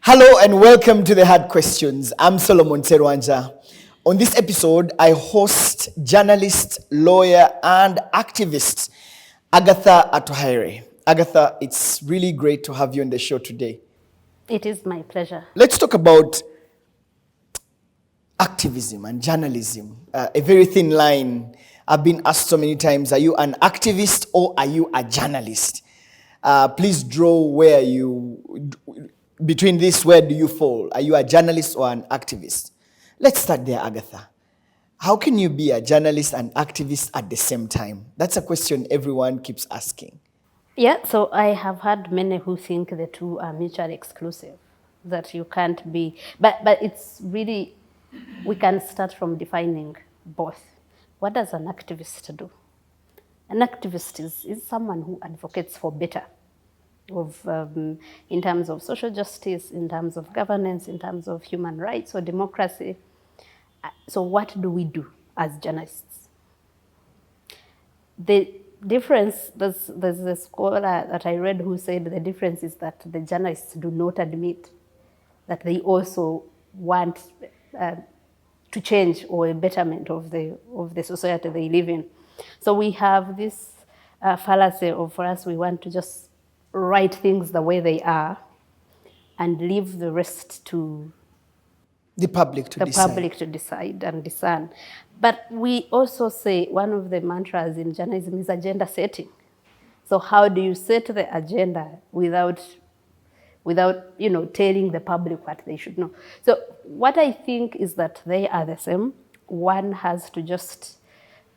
Hello and welcome to the Hard Questions. I'm Solomon Terwanja. On this episode, I host journalist, lawyer, and activist Agather Atuhaire. Agatha, it's really great to have you on the show today. It is my pleasure. Let's talk about activism and journalism, a very thin line. I've been asked so many times, are you an activist or are you a journalist? Please draw where between this, where do you fall? Are you a journalist or an activist? Let's start there, Agatha. How can you be a journalist and activist at the same time? That's a question everyone keeps asking. Yeah, so I have had many who think the two are mutually exclusive, that you can't be, but it's really, we can start from defining both. What does an activist do? An activist is someone who advocates for better, in terms of social justice, in terms of governance, in terms of human rights or democracy. So what do we do as journalists? The difference, there's a scholar that I read who said the difference is that the journalists do not admit that they also want to change or a betterment of the society they live in. So we have this fallacy of, for us, we want to just write things the way they are and leave the rest to the public to decide and discern. But we also say one of the mantras in journalism is agenda setting. So how do you set the agenda without telling the public what they should know? So what I think is that they are the same. One has to just,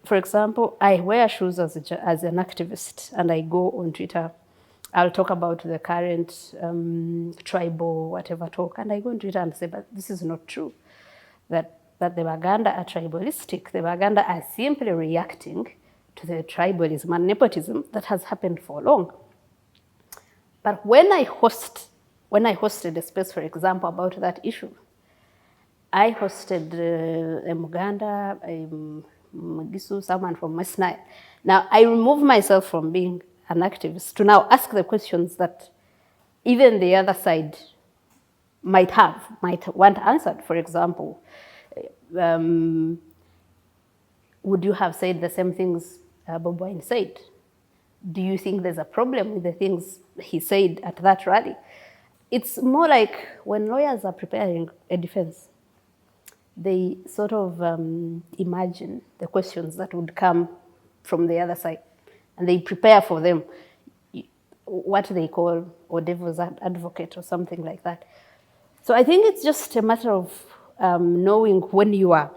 for example, I wear shoes as an activist and I go on Twitter. I'll talk about the current tribal whatever talk, and I go on Twitter and say, but this is not true. That the Baganda are tribalistic. The Baganda are simply reacting to the tribalism and nepotism that has happened for long. But when I hosted a space, for example, about that issue, I hosted a Muganda, a Mugisu, someone from West Nile. Now, I removed myself from being an activist to now ask the questions that even the other side might want answered. For example, would you have said the same things Bob Wine said? Do you think there's a problem with the things he said at that rally? It's more like when lawyers are preparing a defense, they sort of imagine the questions that would come from the other side. And they prepare for them, what they call or devil's advocate or something like that. So I think it's just a matter of knowing when you are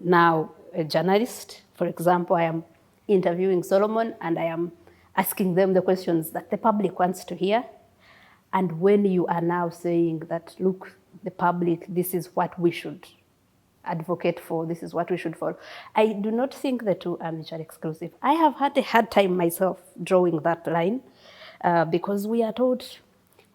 now a journalist. For example, I am interviewing Solomon and I am asking them the questions that the public wants to hear. And when you are now saying that, look, the public, this is what we should advocate for, this is what we should follow. I do not think the two are mutually exclusive. I have had a hard time myself drawing that line because we are taught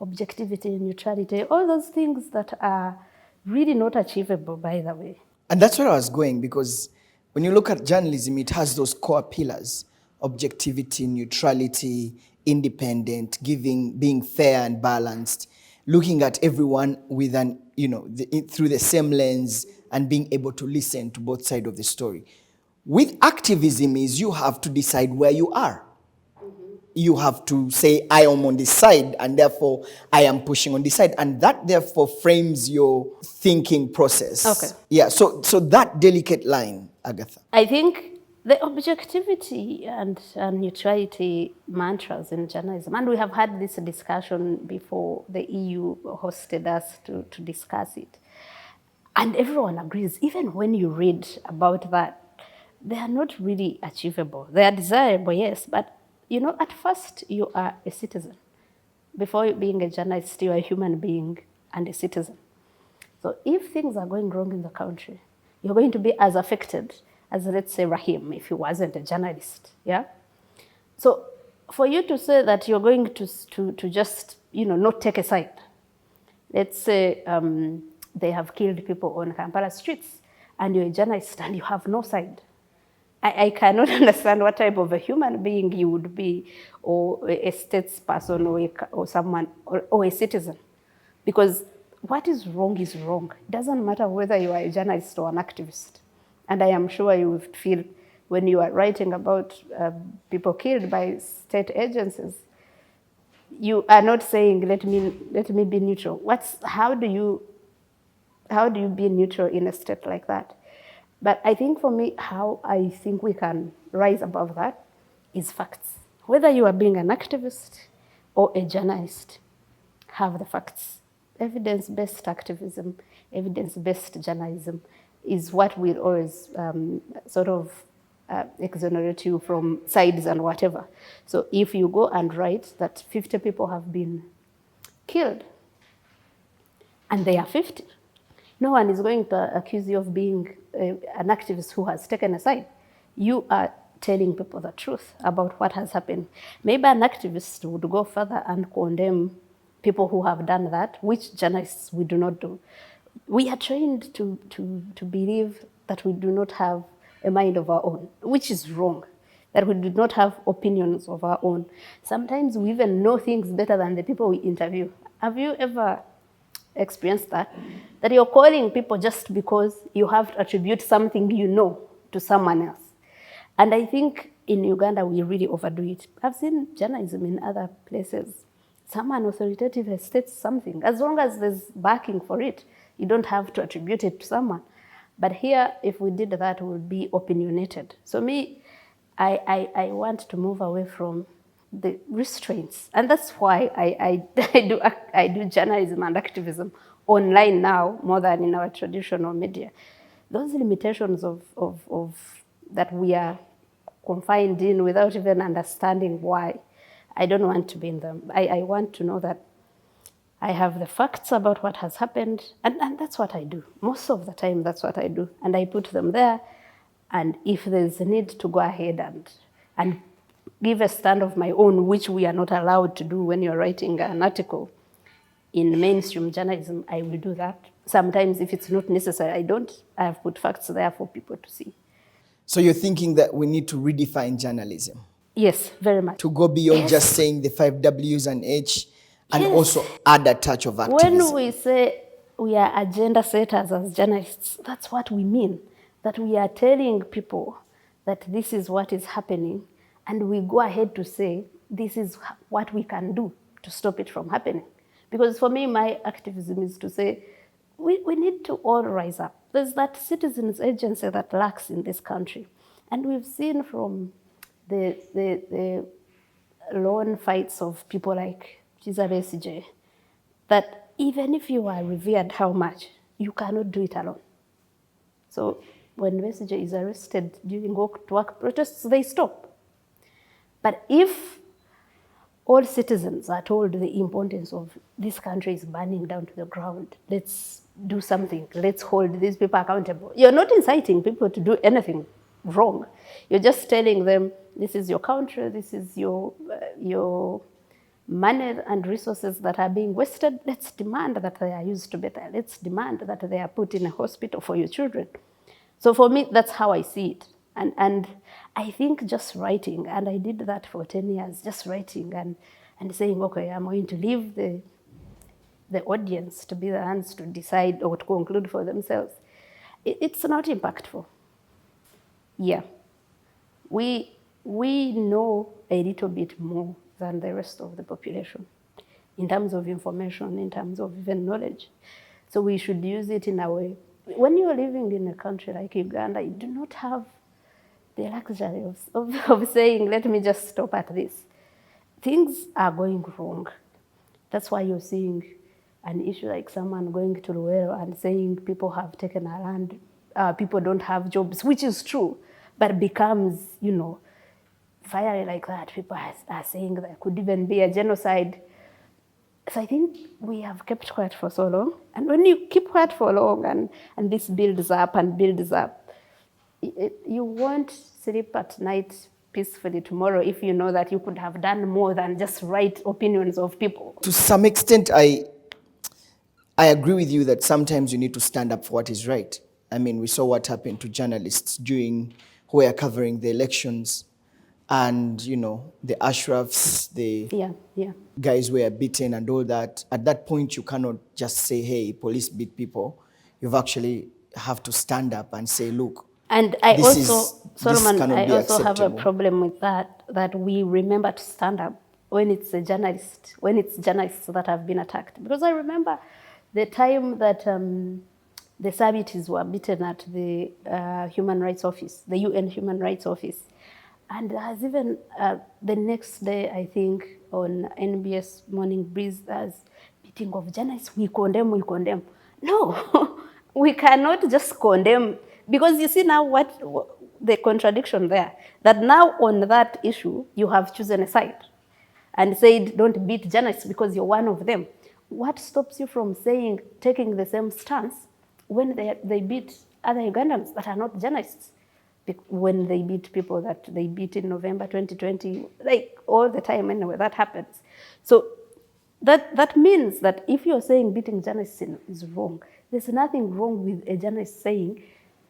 objectivity, neutrality, all those things that are really not achievable, by the way. And that's where I was going, because when you look at journalism, it has those core pillars: objectivity, neutrality, independent, being fair and balanced, looking at everyone with through the same lens, and being able to listen to both sides of the story. With activism is you have to decide where you are. Mm-hmm. You have to say, I am on this side, and therefore I am pushing on this side. And that therefore frames your thinking process. Okay. Yeah, so that delicate line, Agatha. I think the objectivity and neutrality mantras in journalism, and we have had this discussion before the EU hosted us to discuss it. And everyone agrees, even when you read about that, they are not really achievable. They are desirable, yes, but at first you are a citizen. Before being a journalist, you are a human being and a citizen. So if things are going wrong in the country, you're going to be as affected as, let's say, Rahim, if he wasn't a journalist, yeah? So for you to say that you're going to just, not take a side, let's say, they have killed people on Kampala streets, and you're a journalist and you have no side. I cannot understand what type of a human being you would be, or a statesperson, or someone, or a citizen. Because what is wrong is wrong. It doesn't matter whether you are a journalist or an activist. And I am sure you would feel when you are writing about people killed by state agencies, you are not saying, let me be neutral. How do you be neutral in a state like that? But I think for me, how I think we can rise above that is facts. Whether you are being an activist or a journalist, have the facts. Evidence-based activism, evidence-based journalism is what will always exonerate you from sides and whatever. So if you go and write that 50 people have been killed, and they are 50, no one is going to accuse you of being an activist who has taken a side. You are telling people the truth about what has happened. Maybe an activist would go further and condemn people who have done that, which journalists we do not do. We are trained to believe that we do not have a mind of our own, which is wrong, that we do not have opinions of our own. Sometimes we even know things better than the people we interview. Have you ever experienced that? That you're calling people just because you have to attribute something you know to someone else. And I think in Uganda, we really overdo it. I've seen journalism in other places. Someone authoritative has stated something. As long as there's backing for it, you don't have to attribute it to someone. But here, if we did that, we would be opinionated. So me, I want to move away from the restraints. And that's why I do journalism and activism online now more than in our traditional media. Those limitations of that we are confined in without even understanding why, I don't want to be in them. I want to know that I have the facts about what has happened, and that's what I do. Most of the time, that's what I do. And I put them there, and if there's a need to go ahead and give a stand of my own, which we are not allowed to do when you're writing an article in mainstream journalism, I will do that. Sometimes if it's not necessary, I don't. I have put facts there for people to see. So you're thinking that we need to redefine journalism? Yes, very much. To go beyond Yes. just saying the 5 W's and H, and Yes. also add a touch of activism. When we say we are agenda setters as journalists, that's what we mean. That we are telling people that this is what is happening, and we go ahead to say this is what we can do to stop it from happening. Because for me, my activism is to say we need to all rise up. There's that citizens' agency that lacks in this country. And we've seen from the lone fights of people like Kizza Besigye that even if you are revered how much, you cannot do it alone. So when Besigye is arrested during walk-to-work protests, they stop. But if all citizens are told the importance of this country is burning down to the ground, let's do something, let's hold these people accountable. You're not inciting people to do anything wrong. You're just telling them, this is your country, this is your money and resources that are being wasted. Let's demand that they are used to better. Let's demand that they are put in a hospital for your children. So for me, that's how I see it. And I think just writing, and I did that for 10 years, just writing and saying, okay, I'm going to leave the audience to be the ones to decide or to conclude for themselves. It's not impactful. Yeah. We know a little bit more than the rest of the population in terms of information, in terms of even knowledge. So we should use it in a way. When you're living in a country like Uganda, you do not have the luxury of saying, let me just stop at this. Things are going wrong. That's why you're seeing an issue like someone going to Luwero and saying people have taken a land, people don't have jobs, which is true, but becomes, fiery like that. People are saying there could even be a genocide. So I think we have kept quiet for so long. And when you keep quiet for long and this builds up and builds up, you won't sleep at night peacefully tomorrow if you know that you could have done more than just write opinions of people. To some extent, I agree with you that sometimes you need to stand up for what is right. I mean, we saw what happened to journalists who were covering the elections and the Ashrafs, the Yeah, yeah. guys were beaten and all that. At that point, you cannot just say, hey, police beat people. You've actually have to stand up and say, look, And I also, this Solomon, cannot I be also have a acceptable. problem with that we remember to stand up when it's a journalist, when it's journalists that have been attacked. Because I remember the time that the Sabitis were beaten at the Human Rights Office, the UN Human Rights Office. And there's even the next day, I think, on NBS Morning Breeze, there's meeting of journalists. We condemn, we condemn. No, we cannot just condemn. Because you see now what the contradiction there, that now on that issue, you have chosen a side and said, don't beat journalists because you're one of them. What stops you from saying, taking the same stance when they beat other Ugandans that are not journalists? When they beat people that they beat in November 2020, like all the time anyway, that happens. So that means that if you're saying beating journalists is wrong, there's nothing wrong with a journalist saying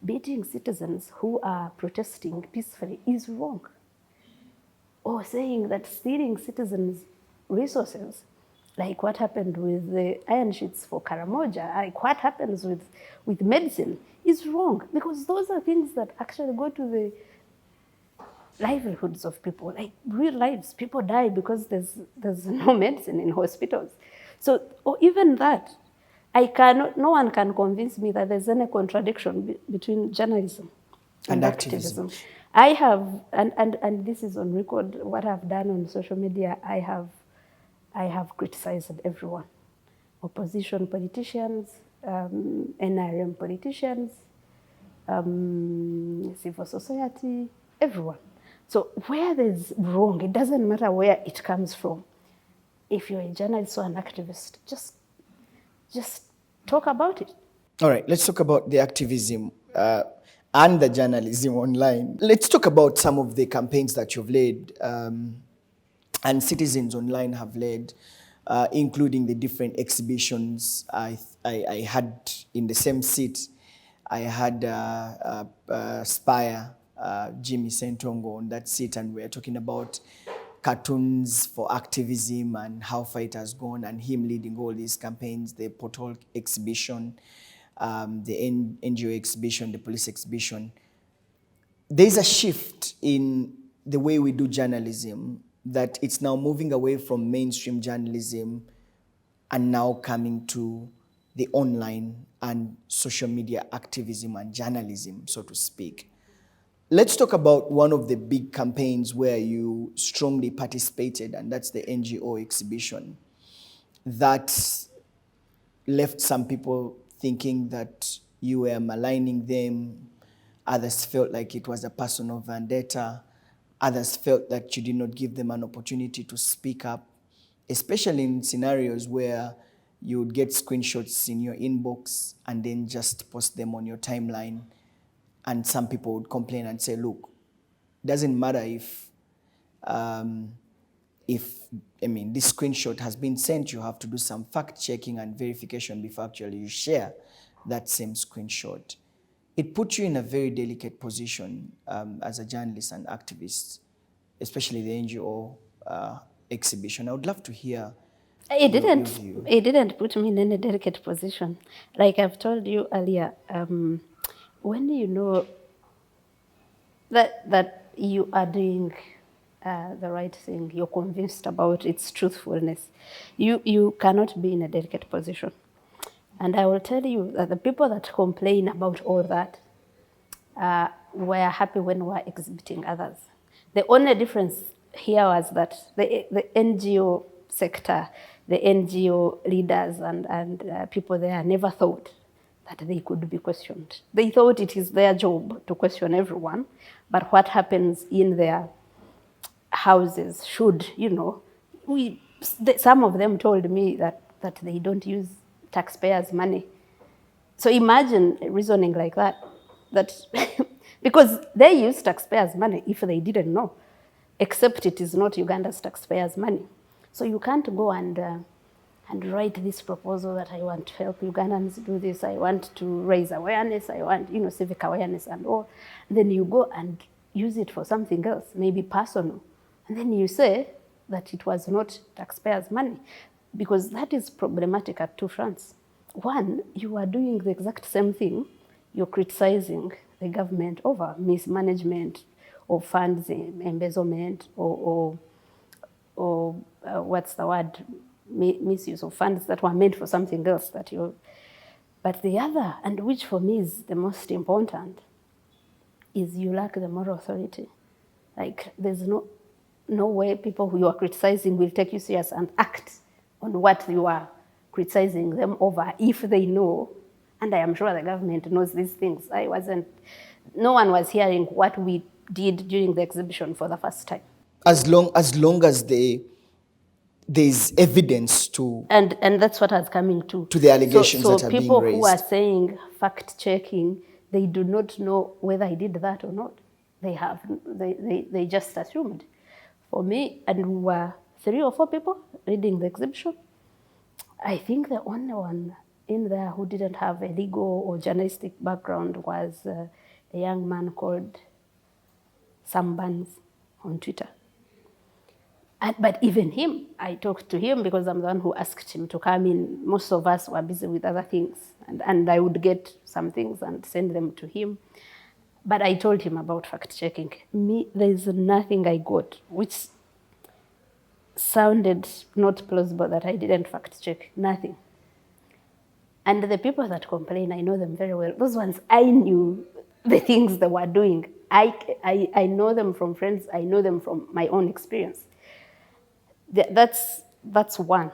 beating citizens who are protesting peacefully is wrong. Or saying that stealing citizens' resources, like what happened with the iron sheets for Karamoja, like what happens with medicine, is wrong. Because those are things that actually go to the livelihoods of people, like real lives. People die because there's no medicine in hospitals. So, or even that, no one can convince me that there's any contradiction between journalism and activism. I have, and this is on record, what I've done on social media, I have criticized everyone. Opposition politicians, NRM politicians, civil society, everyone. So where there's wrong, it doesn't matter where it comes from. If you're a journalist or an activist, just talk about it. All right, let's talk about the activism and the journalism online. Let's talk about some of the campaigns that you've led and citizens online have led, including the different exhibitions I had in the same seat. I had Spire, Jimmy Sentongo on that seat, and we were talking about cartoons for activism and how far it has gone, and him leading all these campaigns, the Portal exhibition, the NGO exhibition, the police exhibition. There's a shift in the way we do journalism, that it's now moving away from mainstream journalism and now coming to the online and social media activism and journalism, so to speak. Let's talk about one of the big campaigns where you strongly participated, and that's the NGO exhibition. That left some people thinking that you were maligning them. Others felt like it was a personal vendetta. Others felt that you did not give them an opportunity to speak up, especially in scenarios where you would get screenshots in your inbox and then just post them on your timeline. And some people would complain and say, look, it doesn't matter if this screenshot has been sent, you have to do some fact checking and verification before actually you share that same screenshot. It puts you in a very delicate position as a journalist and activist, especially the NGO exhibition. I would love to hear It your view. It didn't put me in any delicate position. Like I've told you earlier, when you know that you are doing the right thing, you're convinced about its truthfulness, you cannot be in a delicate position. And I will tell you that the people that complain about all that were happy when we were exhibiting others. The only difference here was that the NGO sector, the NGO leaders and people there never thought that they could be questioned. They thought it is their job to question everyone, but what happens in their houses should, some of them told me that they don't use taxpayers' money. So imagine reasoning like that because they use taxpayers' money if they didn't know, except it is not Uganda's taxpayers' money. So you can't go and write this proposal that I want to help Ugandans do this, I want to raise awareness, I want, civic awareness and all. And then you go and use it for something else, maybe personal. And then you say that it was not taxpayers' money, because that is problematic at two fronts. One, you are doing the exact same thing. You're criticizing the government over mismanagement of funds, embezzlement, or what's the word, misuse of funds that were meant for something else. But the other, and which for me is the most important, is you lack the moral authority. Like, there's no way people who you are criticizing will take you serious and act on what you are criticizing them over if they know, and I am sure the government knows these things. No one was hearing what we did during the exhibition for the first time. As long as there's evidence to... And that's what I was coming to the allegations that are being raised. So people who are saying fact-checking, they do not know whether I did that or not. They just assumed. For me, and we were 3 or 4 people reading the exhibition, I think the only one in there who didn't have a legal or journalistic background was a young man called Sam Burns on Twitter. But even him, I talked to him because I'm the one who asked him to come in. Most of us were busy with other things, and I would get some things and send them to him. But I told him about fact-checking. There's nothing I got which sounded not plausible that I didn't fact-check. Nothing. And the people that complain, I know them very well. Those ones, I knew the things they were doing. I know them from friends. I know them from my own experience. That's one.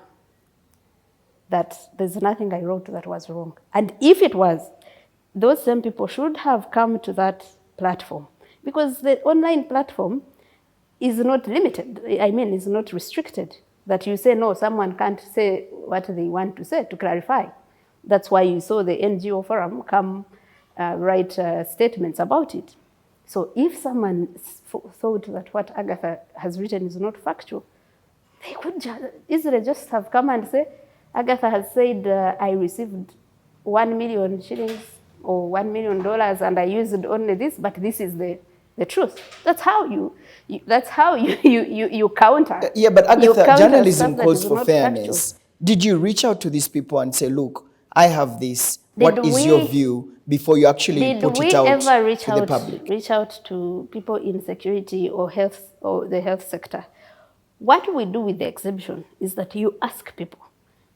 That there's nothing I wrote that was wrong. And if it was, those same people should have come to that platform, because the online platform is not limited. I mean, it's not restricted. That you say, no, someone can't say what they want to say to clarify. That's why you saw the NGO forum come write statements about it. So if someone thought that what Agatha has written is not factual, they could easily just have come and say, Agatha has said I received 1 million shillings or $1 million and I used only this, but this is the truth. That's how you counter. Yeah, but Agatha, journalism calls for fairness. Factual. Did you reach out to these people and say, look, I have this, what is your view, before you actually put it out to the public? Reach out to people in security or health or the health sector? What we do with the exhibition is that you ask people.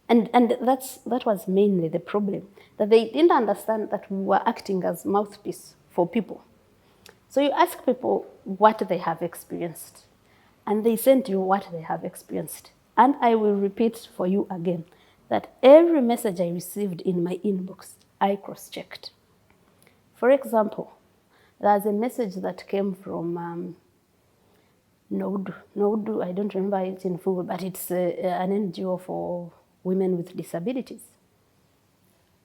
And that was mainly the problem, that they didn't understand that we were acting as mouthpiece for people. So you ask people what they have experienced, and they send you what they have experienced. And I will repeat for you again that every message I received in my inbox, I cross-checked. For example, there's a message that came from Nodu, I don't remember it in full, but it's an NGO for women with disabilities.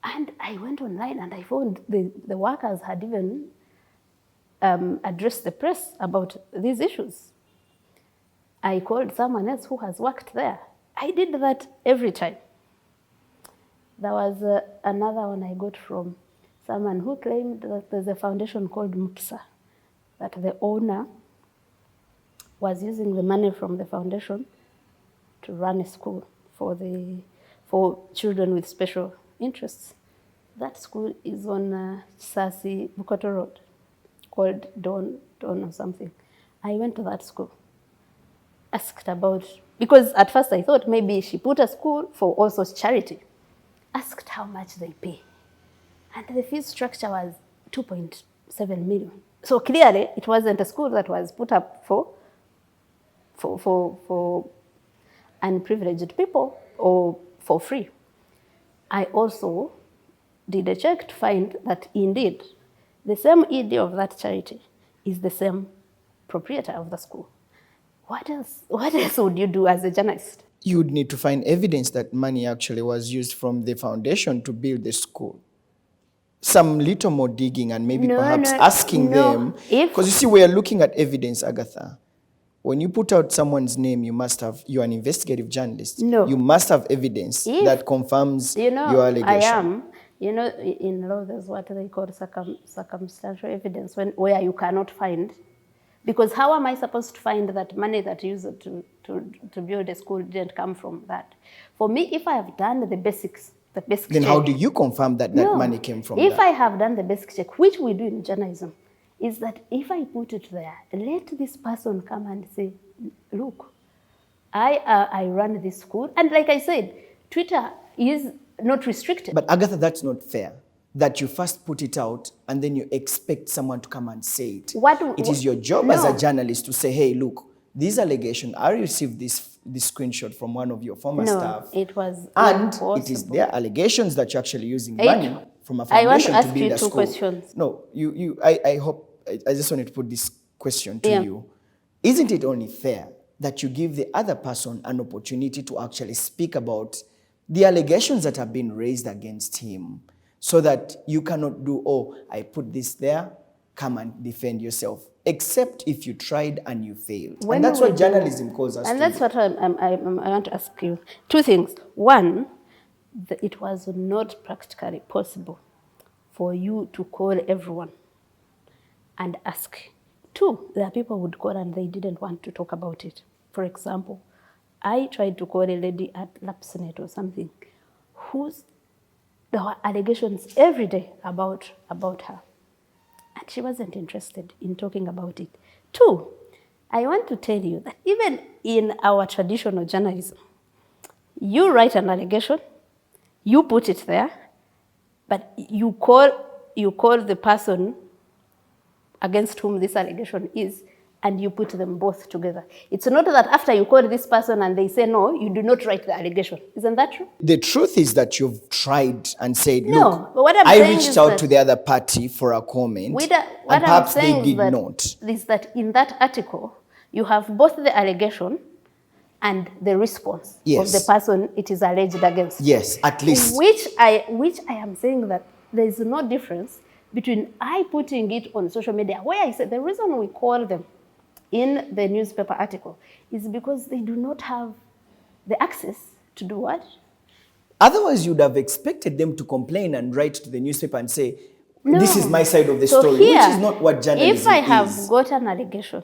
And I went online and I found the workers had even addressed the press about these issues. I called someone else who has worked there. I did that every time. There was another one I got from someone who claimed that there's a foundation called MUPSA, that the owner was using the money from the foundation to run a school for children with special interests. That school is on Sasi Bukoto Road, called Dawn or something. I went to that school, asked about, because at first I thought maybe she put a school for also charity. Asked how much they pay. And the fee structure was 2.7 million. So clearly it wasn't a school that was put up for unprivileged people or for free. I also did a check to find that indeed the same ED of that charity is the same proprietor of the school. What else would you do as a journalist? You would need to find evidence that money actually was used from the foundation to build the school. Some little more digging and maybe perhaps asking them. Because you see, we are looking at evidence, Agatha. When you put out someone's name, you're an investigative journalist. No. You must have evidence that confirms your allegation. I am. In law, there's what they call circumstantial evidence, where you cannot find Because how am I supposed to find that money that used to build a school didn't come from that? For me, if I have done the basics, Then check, how do you confirm that that no, money came from if that? I have done the basic check, which we do in journalism, is that if I put it there, let this person come and say, look, I run this school. And like I said, Twitter is not restricted. But Agatha, that's not fair. That you first put it out and then you expect someone to come and say it. It is your job as a journalist to say, hey, look, these allegations, I received this screenshot from one of your former staff. It was and impossible. It is their allegations that you're actually using money from a foundation to build a school. Questions. No, I hope, I just wanted to put this question to you. Isn't it only fair that you give the other person an opportunity to actually speak about the allegations that have been raised against him, so that you cannot do, oh, I put this there, come and defend yourself, except if you tried and you failed. And that's what journalism calls us to. And that's what I want to ask you. Two things. One, it was not practically possible for you to call everyone and ask. Two, there are people who would call and they didn't want to talk about it. For example, I tried to call a lady at Lapsnet or something there were allegations every day about her. And she wasn't interested in talking about it. Two, I want to tell you that even in our traditional journalism, you write an allegation, you put it there, but you call the person against whom this allegation is, and you put them both together. It's not that after you call this person and they say no, you do not write the allegation. Isn't that true? The truth is that you've tried and said, no, look, but what I reached out to the other party for a comment, and perhaps they did not. Is that in that article, you have both the allegation and the response of the person it is alleged against. Yes, at least. Which I am saying that there is no difference between I putting it on social media, where I said the reason we call them in the newspaper article is because they do not have the access to do what? Otherwise, you'd have expected them to complain and write to the newspaper and say, this is my side of the story, which is not what journalism is. If I have got an allegation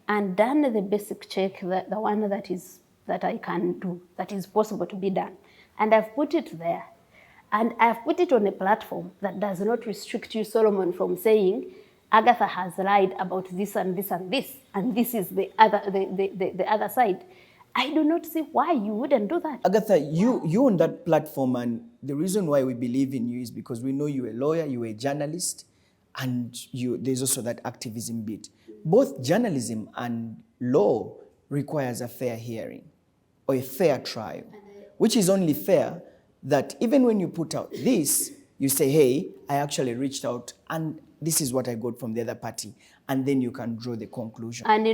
and done the basic check, the one that I can do, that is possible to be done, and I've put it there, and I've put it on a platform that does not restrict you, Solomon, from saying, Agatha has lied about this and this and this, and this is the other side. I do not see why you wouldn't do that. Agatha, you on that platform, and the reason why we believe in you is because we know you're a lawyer, you're a journalist, and there's also that activism bit. Both journalism and law requires a fair hearing or a fair trial, which is only fair that even when you put out this, you say, hey, I actually reached out and this is what I got from the other party, and then you can draw the conclusion. And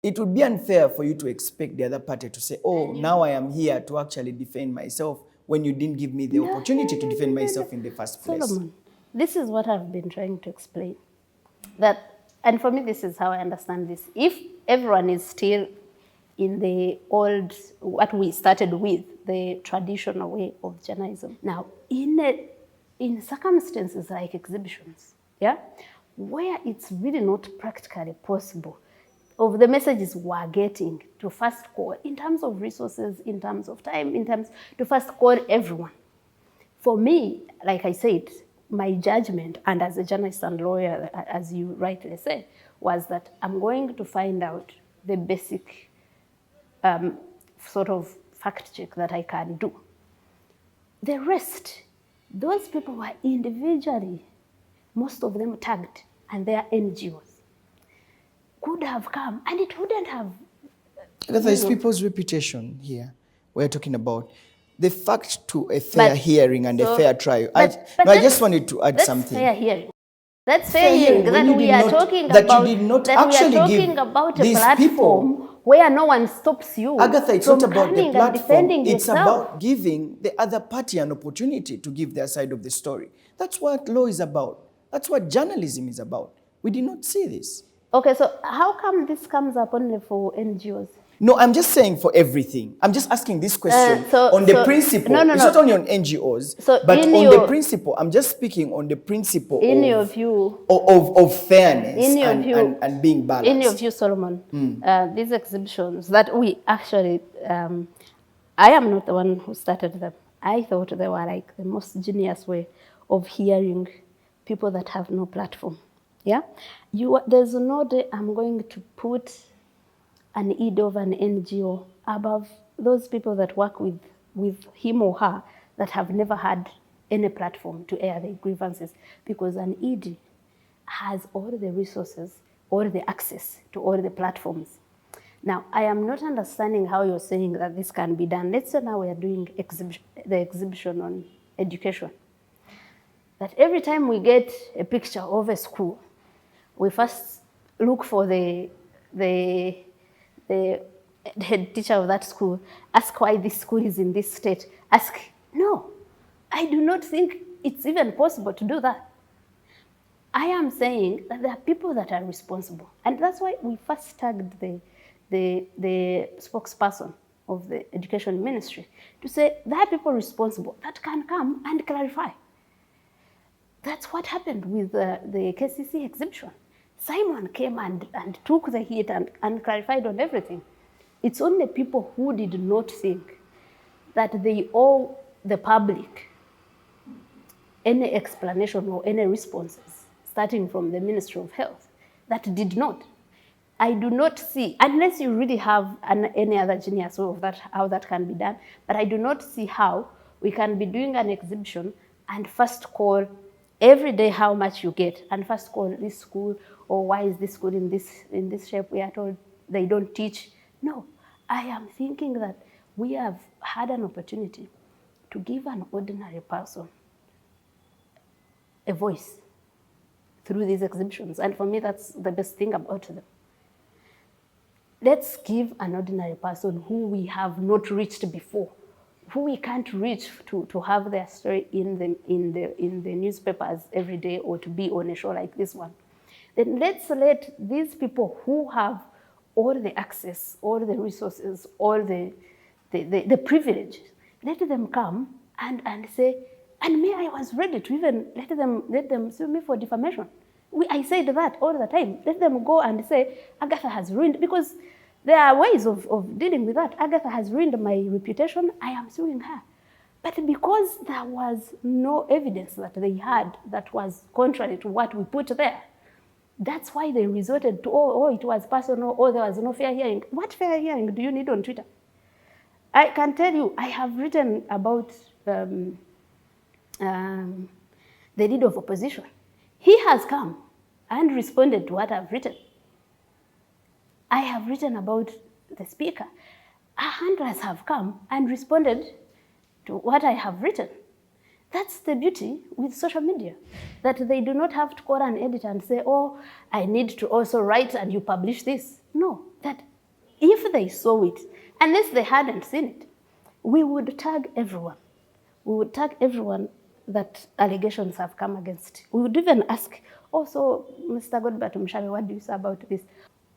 it would be unfair for you to expect the other party to say, oh, now I am here to actually defend myself, when you didn't give me the opportunity to defend myself in the first place. Solomon, this is what I've been trying to explain. And for me, this is how I understand this. If everyone is still in the old, what we started with, the traditional way of journalism. Now, in circumstances like exhibitions, where it's really not practically possible, of the messages we're getting to first call, in terms of resources, in terms of time, to first call everyone. For me, like I said, my judgment, and as a journalist and lawyer, as you rightly said, was that I'm going to find out the basic sort of fact check that I can do. The rest, those people were individually, most of them tagged, and they are NGOs, could have come, and it wouldn't have. There's people's reputation here. We're talking about the fact to a fair hearing and a fair trial. I just wanted to add something. Fair hearing. That's fair hearing. That we are talking about. You did not actually give about a platform where no one stops you. Agatha, it's not about the platform. It's yourself. about giving the other party an opportunity to give their side of the story. That's what law is about. That's what journalism is about. We did not see this. Okay, so how come this comes up only for NGOs? No, I'm just saying for everything. I'm just asking this question on the principle. No. It's not only on NGOs, So but on the principle. I'm just speaking on the principle in your view, of fairness in your view, and being balanced. In your view, Solomon, these exhibitions that we actually, I am not the one who started them. I thought they were like the most genius way of hearing people that have no platform. Yeah, there's no day I'm going to put an ED of an NGO above those people that work with him or her that have never had any platform to air their grievances, because an ED has all the resources, all the access to all the platforms. Now, I am not understanding how you're saying that this can be done. Let's say now we are doing the exhibition on education. That every time we get a picture of a school, we first look for the head teacher of that school, ask why this school is in this state. No, I do not think it's even possible to do that. I am saying that there are people that are responsible. And that's why we first tagged the spokesperson of the education ministry to say there are people responsible that can come and clarify. That's what happened with the KCC exhibition. Simon came and took the heat and clarified on everything. It's only people who did not think that they owe the public any explanation or any responses, starting from the Ministry of Health, that did not. I do not see, unless you really have any other genius way of that, how that can be done, but I do not see how we can be doing an exhibition and first call every day how much you get, and first call this school, or why is this school in this shape? We are told they don't teach. No, I am thinking that we have had an opportunity to give an ordinary person a voice through these exhibitions. And for me, that's the best thing about them. Let's give an ordinary person who we have not reached before, who we can't reach to have their story in the newspapers every day, or to be on a show like this one. Then let's let these people who have all the access, all the resources, all the privilege, let them come and say, and me, I was ready to even let them sue me for defamation. I said that all the time. Let them go and say, Agatha has ruined, because there are ways of dealing with that. Agatha has ruined my reputation, I am suing her. But because there was no evidence that they had that was contrary to what we put there, that's why they resorted to, it was personal, there was no fair hearing. What fair hearing do you need on Twitter? I can tell you, I have written about the leader of opposition. He has come and responded to what I've written. I have written about the speaker. Hundreds have come and responded to what I have written. That's the beauty with social media, that they do not have to call an editor and say, I need to also write and you publish this. No, that if they saw it, unless they hadn't seen it, we would tag everyone. We would tag everyone that allegations have come against. We would even ask, so Mr. Godbert Mshabe, what do you say about this?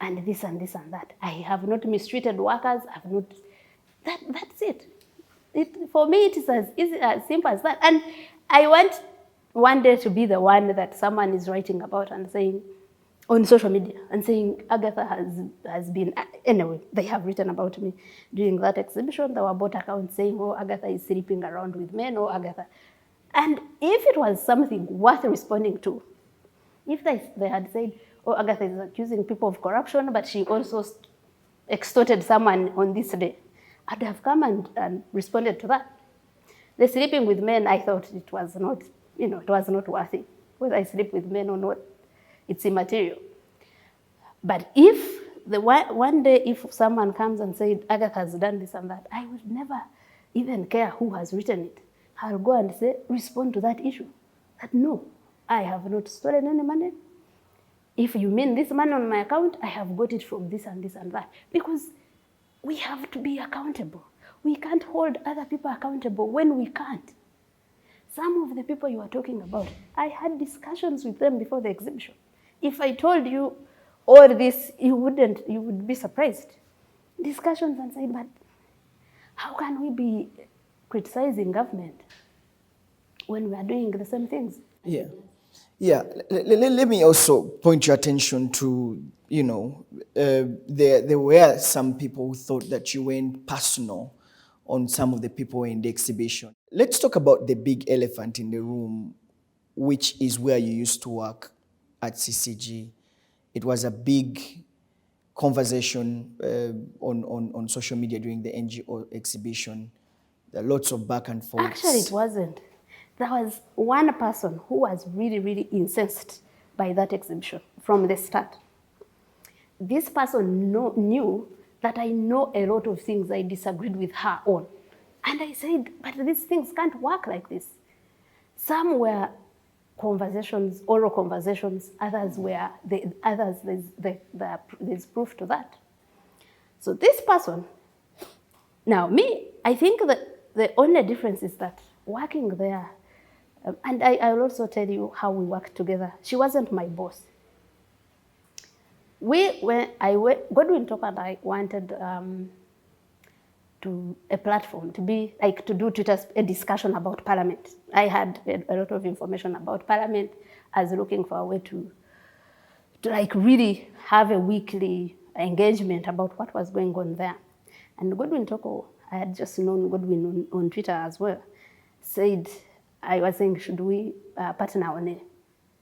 And this and this and that. I have not mistreated workers. That's it. For me, it is as easy, as simple as that. And I want one day to be the one that someone is writing about and saying, on social media, and saying, Agatha has been, anyway, they have written about me during that exhibition. There were bot accounts saying, Agatha is sleeping around with men, Agatha. And if it was something worth responding to, if they had said, Agatha is accusing people of corruption, but she also extorted someone on this day, I'd have come and responded to that. The sleeping with men, I thought it was not, it was not worth it. Whether I sleep with men or not, it's immaterial. But if one day, if someone comes and said, Agatha has done this and that, I would never even care who has written it. I'll go and say, respond to that issue. That no, I have not stolen any money. If you mean this money on my account, I have got it from this and this and that. Because we have to be accountable. We can't hold other people accountable when we can't. Some of the people you are talking about, I had discussions with them before the exhibition. If I told you all this, you would be surprised. discussions and said, but how can we be criticizing government when we are doing the same things? Yeah. Yeah. Let me also point your attention to, there were some people who thought that you went personal on some of the people in the exhibition. Let's talk about the big elephant in the room, which is where you used to work at CCG. It was a big conversation on social media during the NGO exhibition. There are lots of back and forth. Actually, it wasn't. There was one person who was really, really incensed by that exhibition from the start. This person knew that I know a lot of things I disagreed with her on. And I said, but these things can't work like this. Some were conversations, oral conversations, others were, there's proof to that. So this person, now me, I think that the only difference is that working there, and I will also tell you how we worked together. She wasn't my boss. Godwin Top and I wanted a platform to be like to do a discussion about Parliament. I had a lot of information about Parliament. I was looking for a way to like really have a weekly engagement about what was going on there. And Godwin Toko, I had just known Godwin on Twitter as well, said, I was saying, should we partner on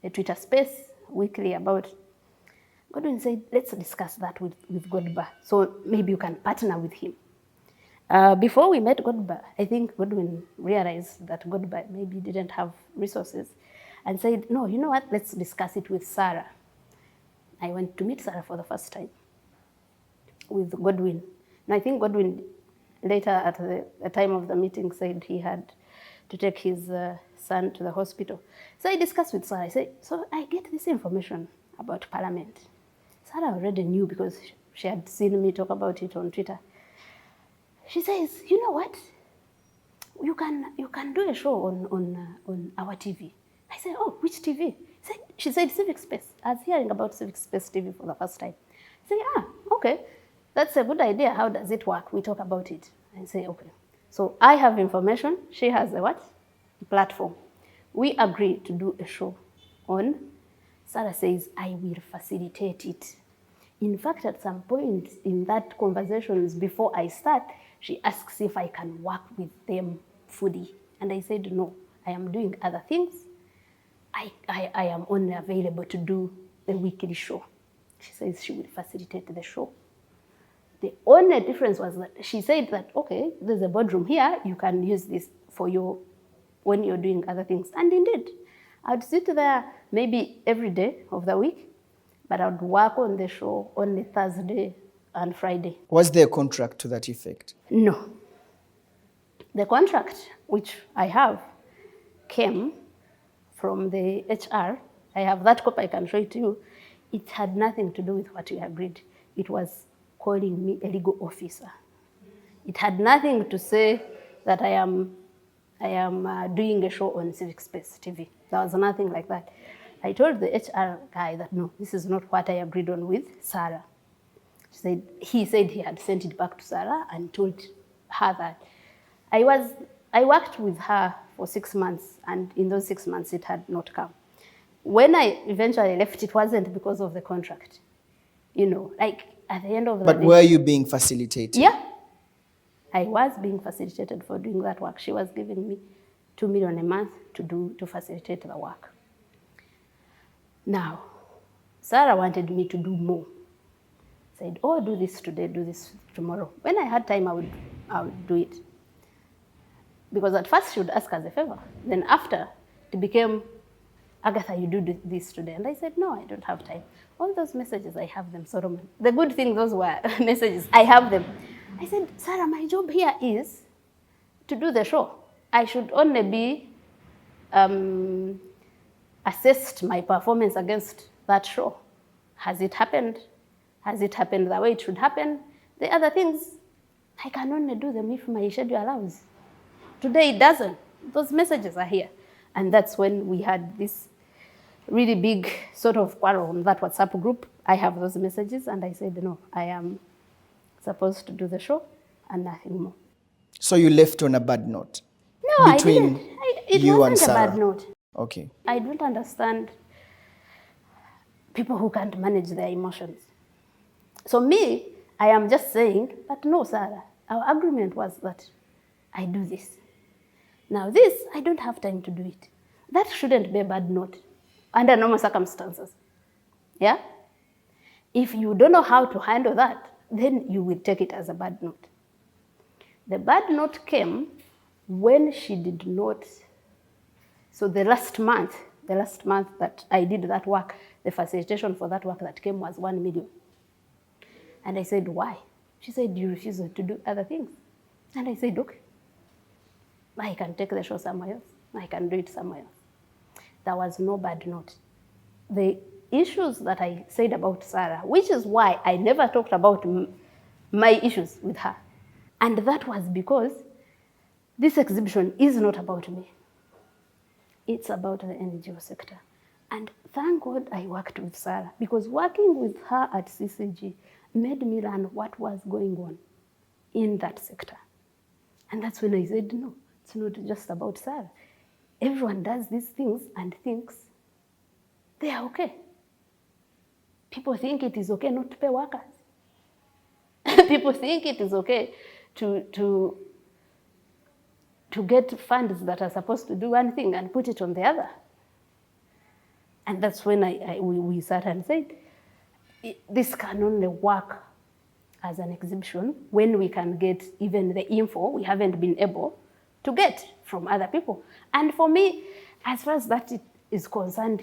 a Twitter space weekly about. Godwin said, let's discuss that with Godba. So maybe you can partner with him. Before we met Godba, I think Godwin realized that Godba maybe didn't have resources and said, no, you know what, let's discuss it with Sarah. I went to meet Sarah for the first time with Godwin. And I think Godwin later at the time of the meeting said he had to take his son to the hospital. So I discussed with Sarah. I said, so I get this information about Parliament. Sarah already knew because she had seen me talk about it on Twitter. She says, you know what? You can do a show on our TV. I said, oh, which TV? She said Civic Space. I was hearing about Civic Space TV for the first time. I said, okay, that's a good idea. How does it work? We talk about it. I say, okay. So I have information. She has a what? A platform. We agree to do a show on. Sarah says, I will facilitate it. In fact, at some point in that conversations before I start, she asks if I can work with them fully. And I said, no, I am doing other things. I am only available to do the weekly show. She says she will facilitate the show. The only difference was that she said that, okay, there's a boardroom here, you can use this for when you're doing other things. And indeed, I'd sit there maybe every day of the week, but I'd work on the show only Thursday and Friday. Was there a contract to that effect? No. The contract, which I have, came from the HR. I have that copy, I can show it to you. It had nothing to do with what we agreed. It was calling me a legal officer. It had nothing to say that I am doing a show on Civic Space TV. There was nothing like that. I told the HR guy that, no, this is not what I agreed on with Sarah. He said he had sent it back to Sarah and told her that. I worked with her for 6 months, and in those 6 months, it had not come. When I eventually left, it wasn't because of the contract. Like at the end of the day. But were you being facilitated? Yeah. I was being facilitated for doing that work. She was giving me 2 million a month to facilitate the work. Now, Sarah wanted me to do more. Said, oh, do this today, do this tomorrow. When I had time, I would do it. Because at first she would ask as a favor. Then after, it became, Agatha, you do this today. And I said, no, I don't have time. All those messages, I have them, Solomon. The good thing, those were messages, I have them. I said, Sarah, my job here is to do the show. I should only be assessed my performance against that show. Has it happened? Has it happened the way it should happen? The other things, I can only do them if my schedule allows. Today it doesn't. Those messages are here. And that's when we had this really big sort of quarrel on that WhatsApp group. I have those messages and I said, no, I am supposed to do the show and nothing more. So you left on a bad note? No, Between I didn't. It you and wasn't a Sarah? bad note. Okay. I don't understand people who can't manage their emotions. So me, I am just saying, but no, Sarah, our agreement was that I do this. Now this, I don't have time to do it. That shouldn't be a bad note under normal circumstances. Yeah? If you don't know how to handle that, then you will take it as a bad note. The bad note came when she did not. So the last month that I did that work, the facilitation for that work that came was 1 million. And I said, why? She said, you refuse to do other things. And I said, okay. I can take the show somewhere else. I can do it somewhere else. There was no bad note. The issues that I said about Sarah, which is why I never talked about my issues with her. And that was because this exhibition is not about me. It's about the NGO sector. And thank God I worked with Sarah, because working with her at CCG made me learn what was going on in that sector. And that's when I said, no, it's not just about Sarah. Everyone does these things and thinks they are okay. People think it is okay not to pay workers. People think it is okay to get funds that are supposed to do one thing and put it on the other. And that's when we sat and said, this can only work as an exhibition when we can get even the info we haven't been able to get from other people. And for me, as far as that is concerned,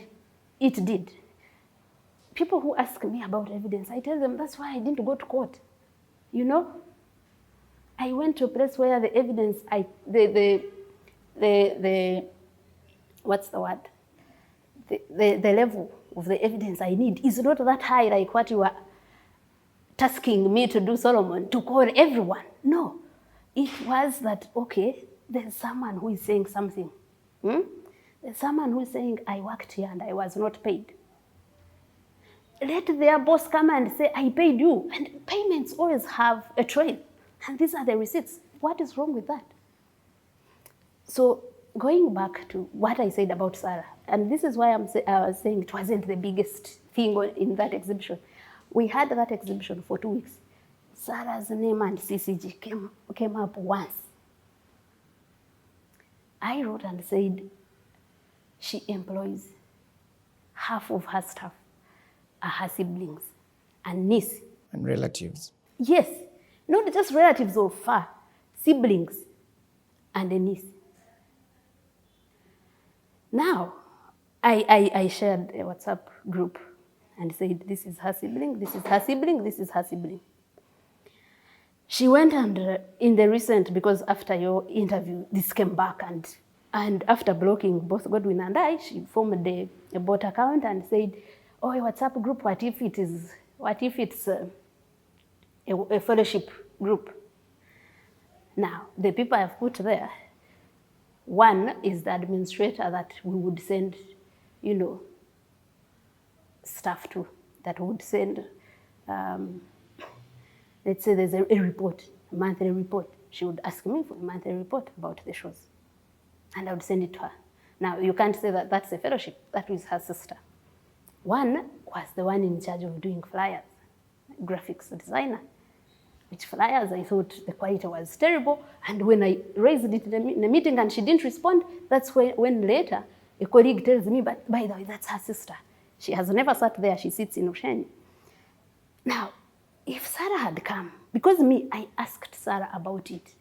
it did. People who ask me about evidence, I tell them that's why I didn't go to court. You know, I went to a place where the evidence, what's the word? The level of the evidence I need is not that high like what you are tasking me to do, Solomon, to call everyone. No, it was that, okay, there's someone who is saying something. There's someone who is saying, I worked here and I was not paid. Let their boss come and say, I paid you. And payments always have a trail. And these are the receipts. What is wrong with that? So going back to what I said about Sarah, and this is why I was saying it wasn't the biggest thing in that exhibition. We had that exhibition for 2 weeks. Sarah's name and CCG came up once. I wrote and said she employs half of her staff are her siblings and niece. And relatives. Yes, not just relatives of her, siblings and a niece. Now, I shared a WhatsApp group and said, this is her sibling, this is her sibling, this is her sibling. She went and in the recent, because after your interview, this came back, and after blocking both Godwin and I, she formed a bot account and said, oh, a WhatsApp group, what if it's a fellowship group? Now, the people I've put there, one is the administrator that we would send, stuff to, that would send, let's say there's a report, a monthly report. She would ask me for a monthly report about the shows, and I would send it to her. Now, you can't say that that's a fellowship. That was her sister. One was the one in charge of doing flyers, graphics designer, which flyers I thought the quality was terrible. And when I raised it in a meeting and she didn't respond, that's when later a colleague tells me, but by the way, that's her sister. She has never sat there. She sits in Osheni. Now, if Sarah had come, because I asked Sarah about it.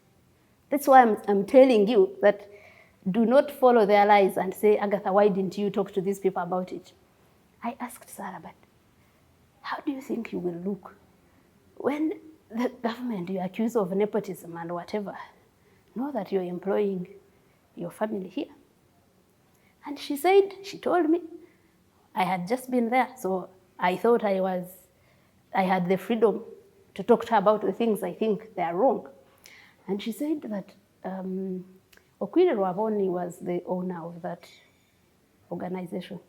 That's why I'm telling you that do not follow their lies and say, Agatha, why didn't you talk to these people about it? I asked Sarah, but how do you think you will look when the government you accuse of nepotism and whatever know that you're employing your family here? And she told me, I had just been there, so I thought I had the freedom to talk to her about the things I think they are wrong. And she said that Okwiri Rwaboni was the owner of that organization.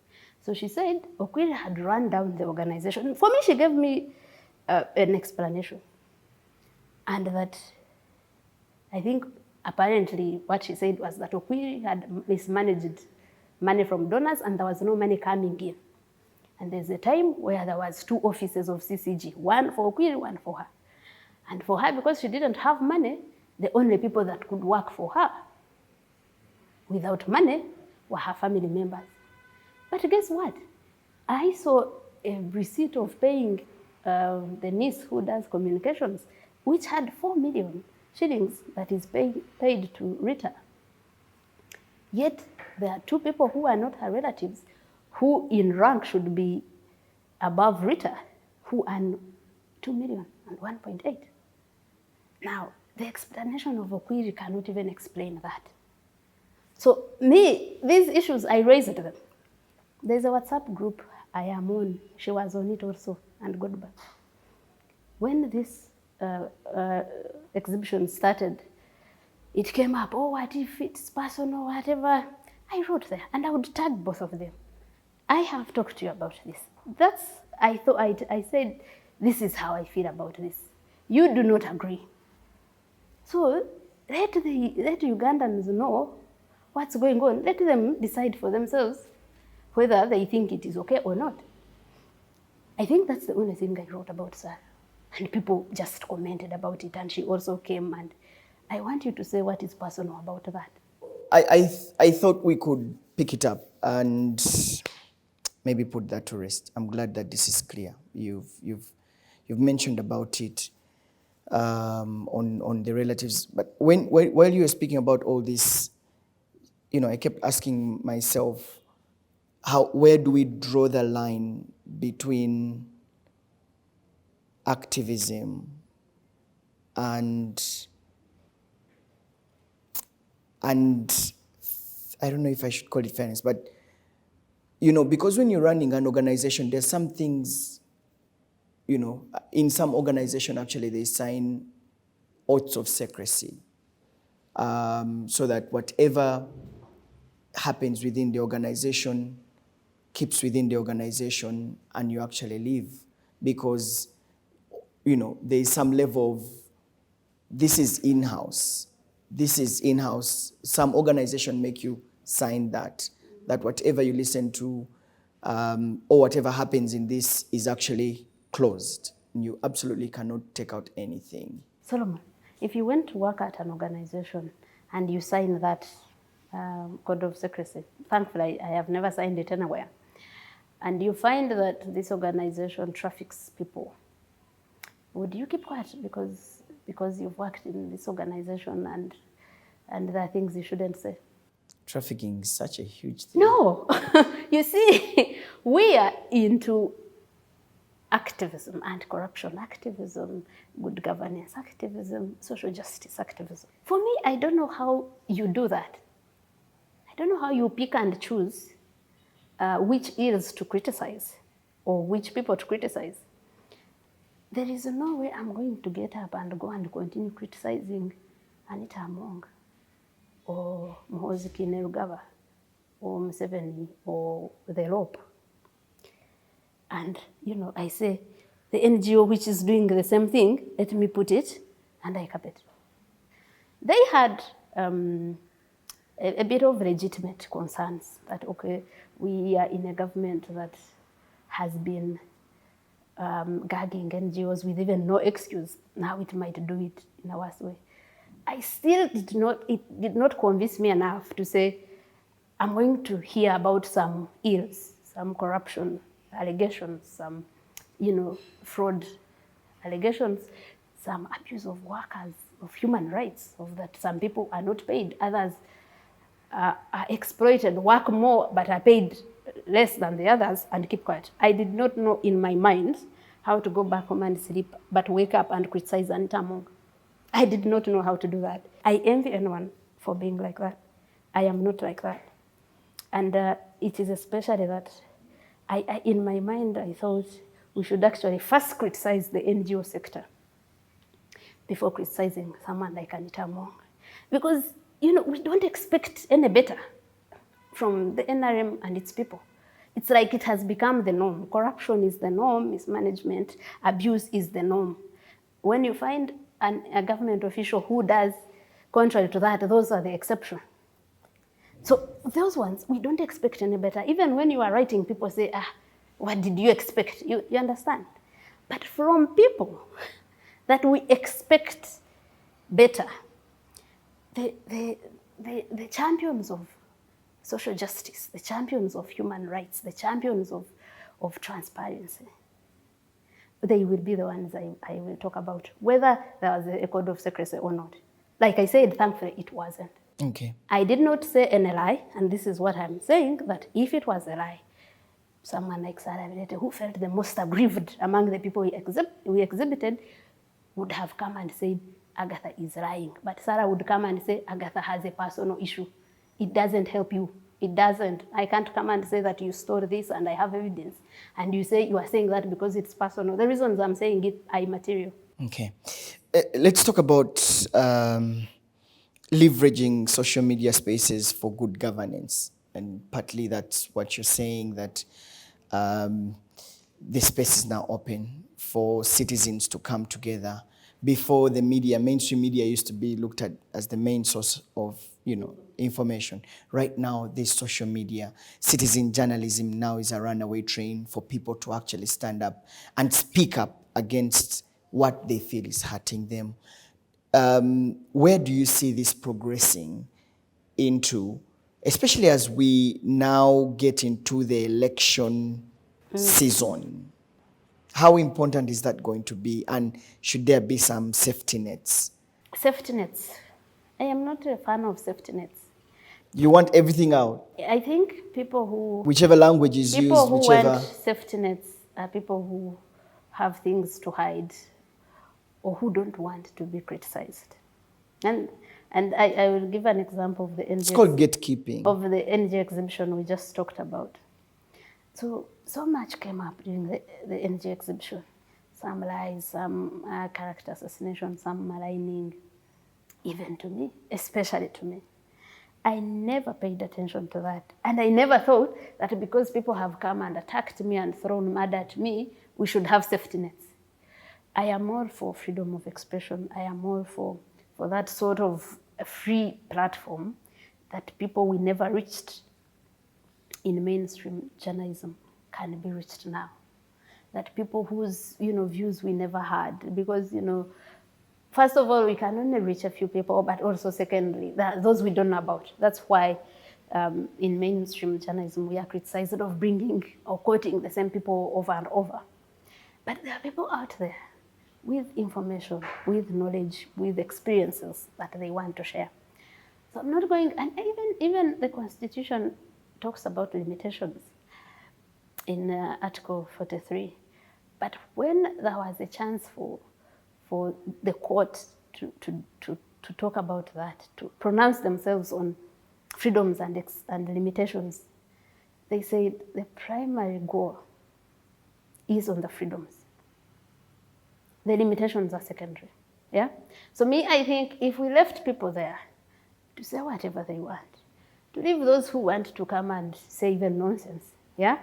So she said Okwiri had run down the organization. For me, she gave me an explanation. And that, I think apparently what she said was that Okwiri had mismanaged money from donors and there was no money coming in. And there's a time where there was 2 offices of CCG, one for Okwiri, one for her. And for her, because she didn't have money, the only people that could work for her without money were her family members. But guess what? I saw a receipt of paying the niece who does communications, which had 4 million shillings that is paid to Rita. Yet there are 2 people who are not her relatives, who in rank should be above Rita, who earn 2 million and 1.8. Now, the explanation of Okwiri cannot even explain that. So me, these issues, I raised them. There's a WhatsApp group I am on. She was on it also, and got back. When this exhibition started, it came up, oh, what if it's personal, whatever. I wrote there, and I would tag both of them. I have talked to you about this. I said, this is how I feel about this. You do not agree. So let Ugandans know what's going on. Let them decide for themselves whether they think it is okay or not. I think that's the only thing I wrote about Sarah. And people just commented about it, and she also came, and I want you to say what is personal about that. I thought we could pick it up and maybe put that to rest. I'm glad that this is clear. You've mentioned about it on the relatives, but while you were speaking about all this, I kept asking myself, where do we draw the line between activism and I don't know if I should call it fairness, but because when you're running an organization, there's some things, in some organization actually they sign oaths of secrecy, so that whatever happens within the organization keeps within the organization and you actually leave, because there is some level of this is in-house. Some organization make you sign that whatever you listen to or whatever happens in this is actually closed. You absolutely cannot take out anything. Solomon, if you went to work at an organization and you sign that code of secrecy, thankfully I have never signed it anywhere, and you find that this organization traffics people, would you keep quiet because you've worked in this organization and there are things you shouldn't say? Trafficking is such a huge thing. No, you see, we are into activism, anti-corruption activism, good governance activism, social justice activism. For me, I don't know how you do that. I don't know how you pick and choose which ills to criticize or which people to criticize. There is no way I'm going to get up and go and continue criticizing Anita Among or Muhoozi Kainerugaba or Museveni or the Rope. And, I say, the NGO which is doing the same thing, let me put it, and I cap it. They had a bit of legitimate concerns that, okay, we are in a government that has been gagging NGOs with even no excuse. Now it might do it in a worse way. It did not convince me enough to say, I'm going to hear about some ills, some corruption allegations, some, fraud allegations, some abuse of workers, of human rights, of that some people are not paid, others are exploited, work more but are paid less than the others, and keep quiet. I did not know in my mind how to go back home and sleep, but wake up and criticize Anita Among. I did not know how to do that. I envy anyone for being like that. I am not like that. And it is especially that in my mind, I thought we should actually first criticize the NGO sector before criticizing someone like Anita Among. Because, we don't expect any better from the NRM and its people. It's like it has become the norm. Corruption is the norm, mismanagement, abuse is the norm. When you find a government official who does contrary to that, those are the exception. So those ones, we don't expect any better. Even when you are writing, people say, what did you expect? You understand? But from people that we expect better, the champions of social justice, the champions of human rights, the champions of transparency, they will be the ones I will talk about, whether there was a code of secrecy or not. Like I said, thankfully it wasn't. Okay. I did not say any lie, and this is what I'm saying, that if it was a lie, someone like Sarah Vilete, who felt the most aggrieved among the people we exhibited, would have come and said, Agatha is lying. But Sarah would come and say, Agatha has a personal issue. It doesn't help you. It doesn't. I can't come and say that you stole this and I have evidence. And you say you are saying that because it's personal. The reasons I'm saying it are immaterial. Okay. Let's talk about leveraging social media spaces for good governance. And partly that's what you're saying, that the space is now open for citizens to come together. Before, the media, mainstream media, used to be looked at as the main source of, information. Right now, there's social media. Citizen journalism now is a runaway train for people to actually stand up and speak up against what they feel is hurting them. Where do you see this progressing into, especially as we now get into the election season? How important is that going to be, and should there be some safety nets? Safety nets. I am not a fan of safety nets. You want everything out? I think people who... Whichever language is used, people who whichever... want safety nets are people who have things to hide or who don't want to be criticized. And I will give an example of the NG... It's called gatekeeping. Of the NG exhibition we just talked about. So much came up during the NG exhibition. Some lies, some character assassination, some maligning, even to me, especially to me. I never paid attention to that. And I never thought that because people have come and attacked me and thrown mud at me, we should have safety nets. I am all for freedom of expression. I am all for that sort of a free platform that people we never reached in mainstream journalism can be reached now. That people whose views we never had, because first of all, we can only reach a few people, but also secondly, those we don't know about. That's why in mainstream journalism, we are criticized of bringing or quoting the same people over and over. But there are people out there with information, with knowledge, with experiences that they want to share. So I'm not going, and even the Constitution talks about limitations in Article 43. But when there was a chance for the court to talk about that, to pronounce themselves on freedoms and limitations, they said the primary goal is on the freedoms. The limitations are secondary. Yeah? So I think if we left people there to say whatever they want, to leave those who want to come and say even nonsense, yeah?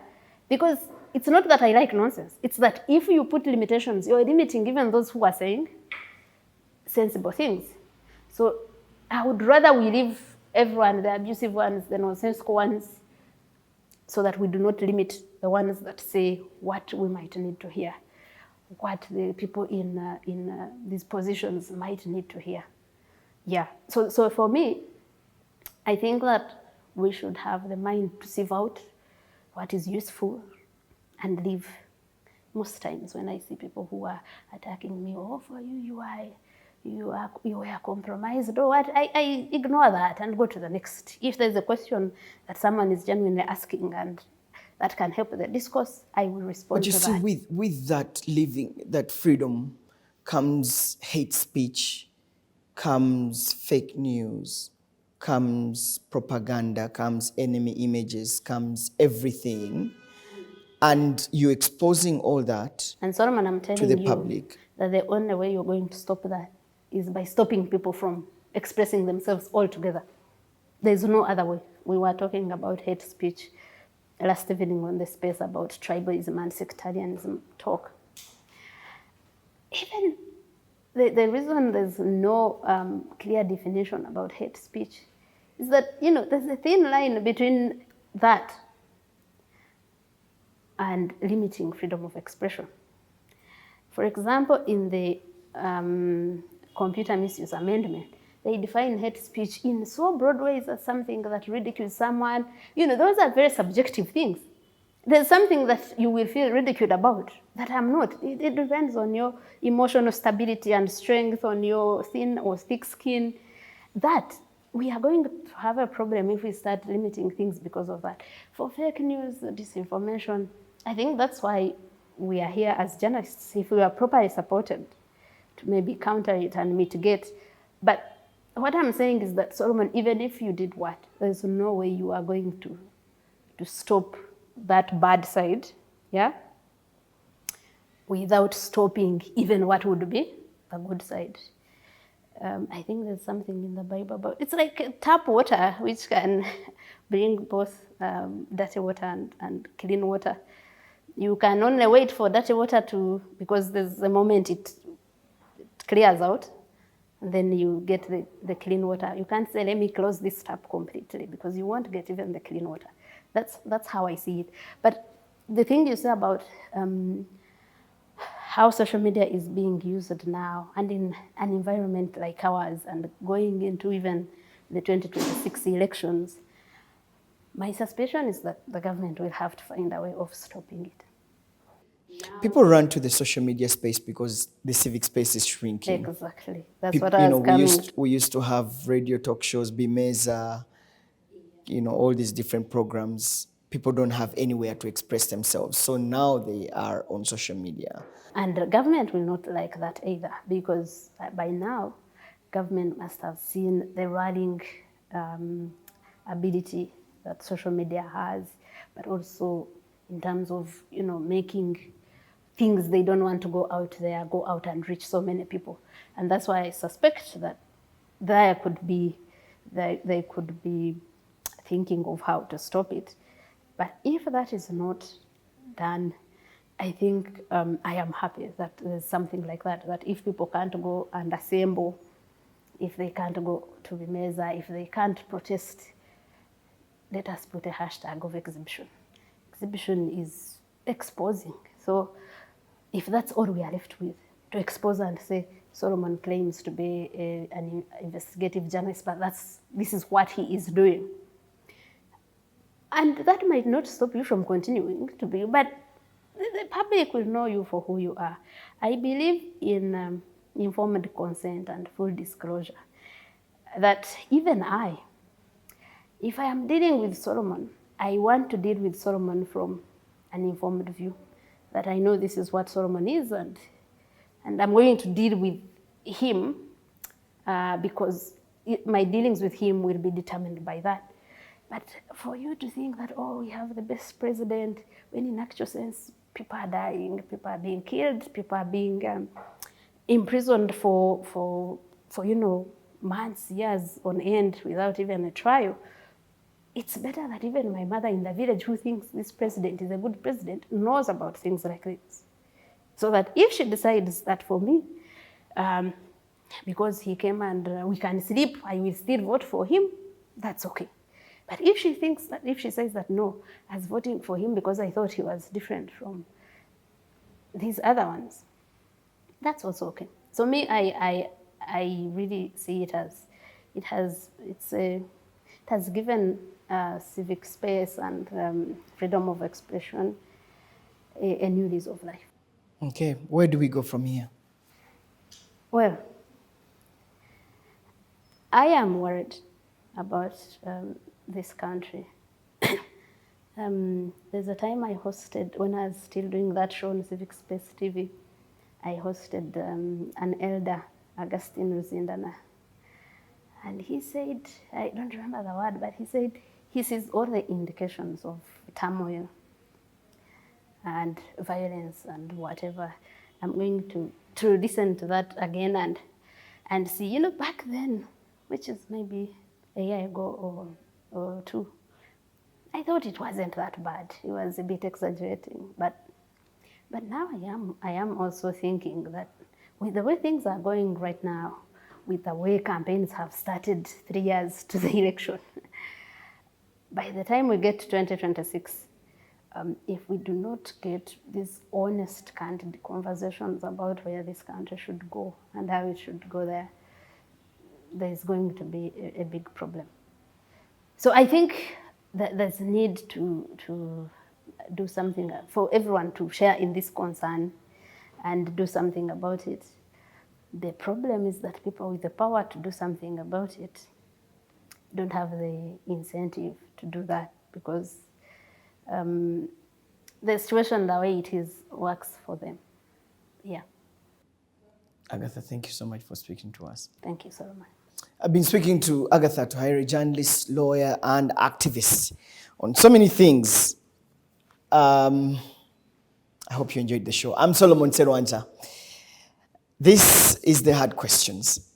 Because it's not that I like nonsense. It's that if you put limitations, you're limiting even those who are saying sensible things. So I would rather we leave everyone, the abusive ones, the nonsensical ones, so that we do not limit the ones that say what we might need to hear, what the people in these positions might need to hear. Yeah. So for me, I think that we should have the mind to sieve out what is useful and leave. Most times when I see people who are attacking me, for you were compromised or what, I ignore that and go to the next. If there's a question that someone is genuinely asking and that can help the discourse, I will respond to that. But you see, with that living, that freedom, comes hate speech, comes fake news, comes propaganda, comes enemy images, comes everything. And you're exposing all that and Solomon, I'm telling to the public. That the only way you're going to stop that is by stopping people from expressing themselves altogether. There's no other way. We were talking about hate speech last evening on the space about tribalism and sectarianism talk. Even the reason there's no clear definition about hate speech is that, there's a thin line between that and limiting freedom of expression. For example, in the Computer Misuse Amendment, they define hate speech in so broad ways as something that ridicules someone. Those are very subjective things. There's something that you will feel ridiculed about that I'm not. It depends on your emotional stability and strength, on your thin or thick skin. That we are going to have a problem if we start limiting things because of that. For fake news, disinformation, I think that's why we are here as journalists, if we are properly supported to maybe counter it and mitigate. But what I'm saying is that, Solomon, even if you did what, there's no way you are going to stop that bad side, yeah, without stopping even what would be the good side. I think there's something in the Bible about it's like tap water, which can bring both dirty water and clean water. You can only wait for dirty water because there's a moment it clears out, and then you get the clean water. You can't say, let me close this tap completely, because you won't get even the clean water. That's how I see it. But the thing you say about how social media is being used now, and in an environment like ours, and going into even the 2026 elections, my suspicion is that the government will have to find a way of stopping it. People run to the social media space because the civic space is shrinking. Exactly. That's what I was coming. We used to have radio talk shows, Bimeza, all these different programs. People don't have anywhere to express themselves. So now they are on social media. And the government will not like that either, because by now, government must have seen the rallying ability that social media has, but also in terms of, making things they don't want to go out and reach so many people. And that's why I suspect that they could be thinking of how to stop it. But if that is not done, I think I am happy that there's something like that, that if people can't go and assemble, if they can't go to the mesa, if they can't protest, let us put a hashtag of exhibition. Exhibition is exposing. So if that's all we are left with, to expose and say, Solomon claims to be an investigative journalist, but this is what he is doing. And that might not stop you from continuing to be, but the public will know you for who you are. I believe in informed consent and full disclosure, that even if I am dealing with Solomon, I want to deal with Solomon from an informed view, that I know this is what Solomon is, and I'm going to deal with him because my dealings with him will be determined by that. But for you to think that, we have the best president, when in actual sense, people are dying, people are being killed, people are being imprisoned for months, years on end without even a trial. It's better that even my mother in the village, who thinks this president is a good president, knows about things like this. So that if she decides that for me, because he came and we can sleep, I will still vote for him, that's okay. But if she says that no, I was voting for him because I thought he was different from these other ones, that's also okay. So me, I really see it as it has given civic space and freedom of expression a new lease of life. Okay, where do we go from here? Well, I am worried about this country. There's a time I hosted, when I was still doing that show on Civic Space TV, I hosted an elder, Augustine Ruzindana. And he said, I don't remember the word, but he said he sees all the indications of turmoil and violence and whatever. I'm going to listen to that again and see, back then, which is maybe a year ago or two, I thought it wasn't that bad. It was a bit exaggerating, but now I am also thinking that with the way things are going right now, with the way campaigns have started 3 years to the election, by the time we get to 2026, if we do not get these honest, candid conversations about where this country should go and how it should go there's going to be a big problem. So I think that there's a need to do something for everyone to share in this concern and do something about it. The problem is that people with the power to do something about it don't have the incentive to do that, because the situation, the way it is, works for them. Yeah. Agatha, thank you so much for speaking to us. Thank you so much. I've been speaking to Agather Atuhaire, journalist, lawyer, and activist on so many things. I hope you enjoyed the show. I'm Solomon Serwanja. This is The Hard Questions.